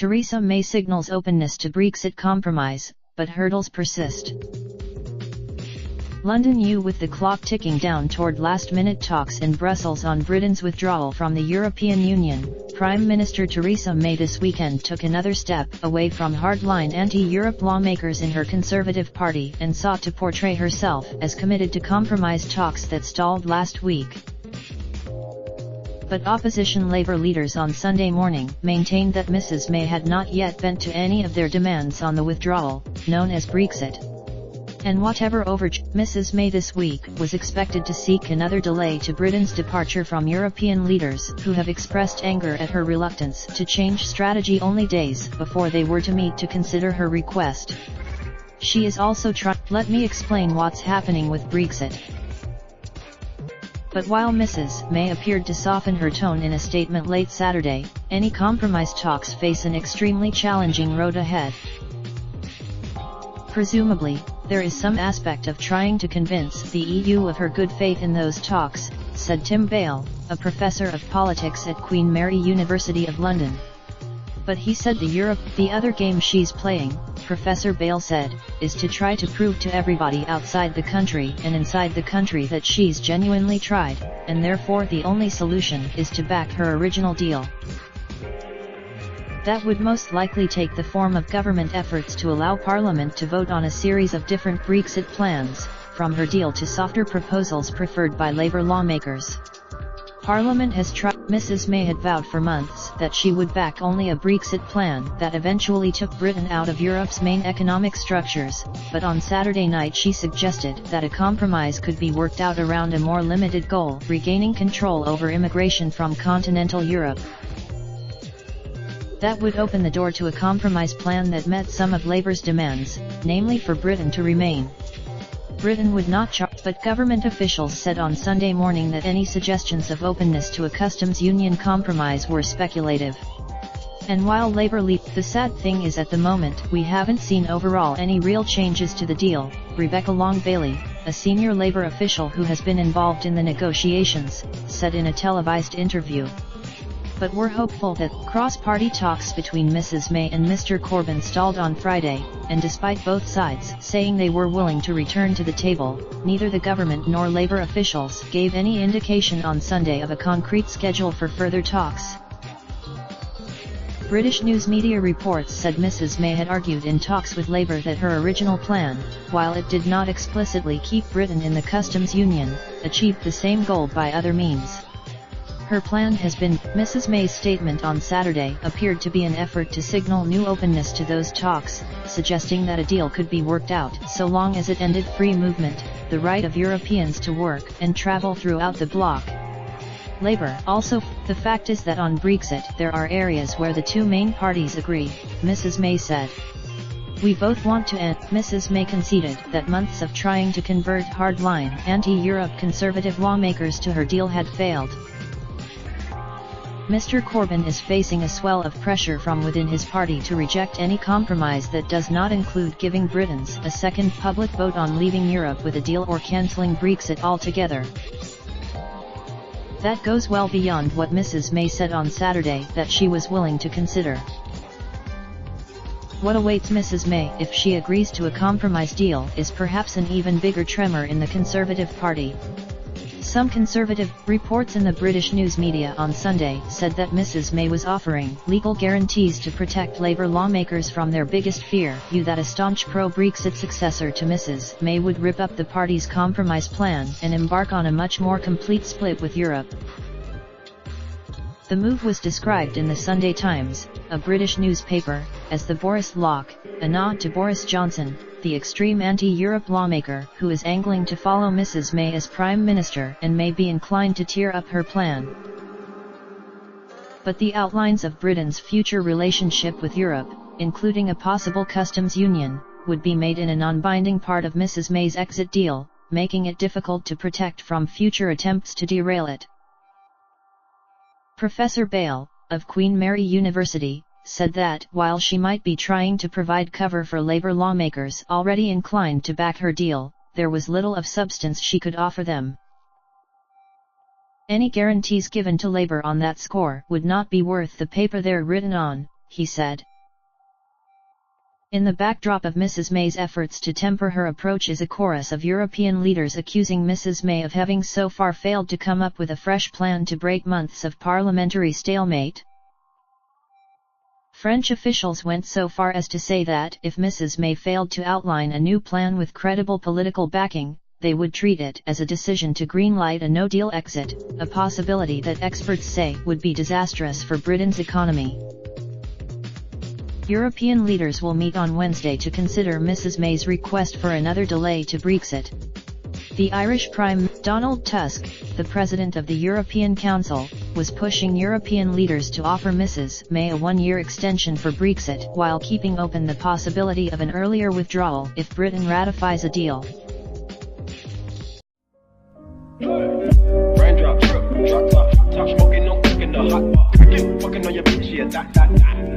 Theresa May signals openness to Brexit compromise, but hurdles persist. London U. With the clock ticking down toward last-minute talks in Brussels on Britain's withdrawal from the European Union, Prime Minister Theresa May this weekend took another step away from hardline anti-Europe lawmakers in her Conservative Party and sought to portray herself as committed to compromise talks that stalled last week. But opposition Labour leaders on Sunday morning maintained that Mrs May had not yet bent to any of their demands on the withdrawal, known as Brexit. And whatever overture Mrs May this week was expected to seek another delay to Britain's departure from European leaders who have expressed anger at her reluctance to change strategy only days before they were to meet to consider her request. She is also trying. Let me explain what's happening with Brexit. But while Mrs May appeared to soften her tone in a statement late Saturday, any compromise talks face an extremely challenging road ahead. Presumably, there is some aspect of trying to convince the EU of her good faith in those talks, said Tim Bale, a professor of politics at Queen Mary University of London. But he said the other game she's playing, Professor Bale said, is to try to prove to everybody outside the country and inside the country that she's genuinely tried, and therefore the only solution is to back her original deal. That would most likely take the form of government efforts to allow Parliament to vote on a series of different Brexit plans, from her deal to softer proposals preferred by Labour lawmakers. Parliament has tried. Mrs May had vowed for months that she would back only a Brexit plan that eventually took Britain out of Europe's main economic structures, but on Saturday night she suggested that a compromise could be worked out around a more limited goal: regaining control over immigration from continental Europe. That would open the door to a compromise plan that met some of Labour's demands, namely for Britain to remain. Britain would not charge, but government officials said on Sunday morning that any suggestions of openness to a customs union compromise were speculative. And while Labour the sad thing is at the moment we haven't seen overall any real changes to the deal, Rebecca Long-Bailey, a senior Labour official who has been involved in the negotiations, said in a televised interview. But we're hopeful that cross-party talks between Mrs May and Mr Corbyn stalled on Friday, and despite both sides saying they were willing to return to the table, neither the government nor Labour officials gave any indication on Sunday of a concrete schedule for further talks. British news media reports said Mrs May had argued in talks with Labour that her original plan, while it did not explicitly keep Britain in the customs union, achieved the same goal by other means. Her plan has been. Mrs May's statement on Saturday appeared to be an effort to signal new openness to those talks, suggesting that a deal could be worked out so long as it ended free movement, the right of Europeans to work and travel throughout the bloc. Labour also. The fact is that on Brexit there are areas where the two main parties agree, Mrs May said. We both want to end. Mrs May conceded that months of trying to convert hardline anti-Europe Conservative lawmakers to her deal had failed. Mr Corbyn is facing a swell of pressure from within his party to reject any compromise that does not include giving Britons a second public vote on leaving Europe with a deal or cancelling Brexit altogether. That goes well beyond what Mrs May said on Saturday that she was willing to consider. What awaits Mrs May if she agrees to a compromise deal is perhaps an even bigger tremor in the Conservative Party. Some Conservative reports in the British news media on Sunday said that Mrs May was offering legal guarantees to protect Labour lawmakers from their biggest fear, that a staunch pro-Brexit successor to Mrs May would rip up the party's compromise plan and embark on a much more complete split with Europe. The move was described in the Sunday Times, a British newspaper, as the Boris lock, a nod to Boris Johnson, the extreme anti-Europe lawmaker who is angling to follow Mrs May as Prime Minister and may be inclined to tear up her plan. But the outlines of Britain's future relationship with Europe, including a possible customs union, would be made in a non-binding part of Mrs May's exit deal, making it difficult to protect from future attempts to derail it. Professor Bale, of Queen Mary University, said that while she might be trying to provide cover for Labour lawmakers already inclined to back her deal, there was little of substance she could offer them. Any guarantees given to Labour on that score would not be worth the paper they're written on, he said. In the backdrop of Mrs. May's efforts to temper her approach is a chorus of European leaders accusing Mrs. May of having so far failed to come up with a fresh plan to break months of parliamentary stalemate. French officials went so far as to say that if Mrs. May failed to outline a new plan with credible political backing, they would treat it as a decision to greenlight a no-deal exit, a possibility that experts say would be disastrous for Britain's economy. European leaders will meet on Wednesday to consider Mrs. May's request for another delay to Brexit. The Irish Prime Minister Donald Tusk, the President of the European Council, was pushing European leaders to offer Mrs. May a one-year extension for Brexit while keeping open the possibility of an earlier withdrawal if Britain ratifies a deal. Raindrop, drip, drop top, top smoking, no cooking the hot pot. Fucking on your bitch, yeah, that.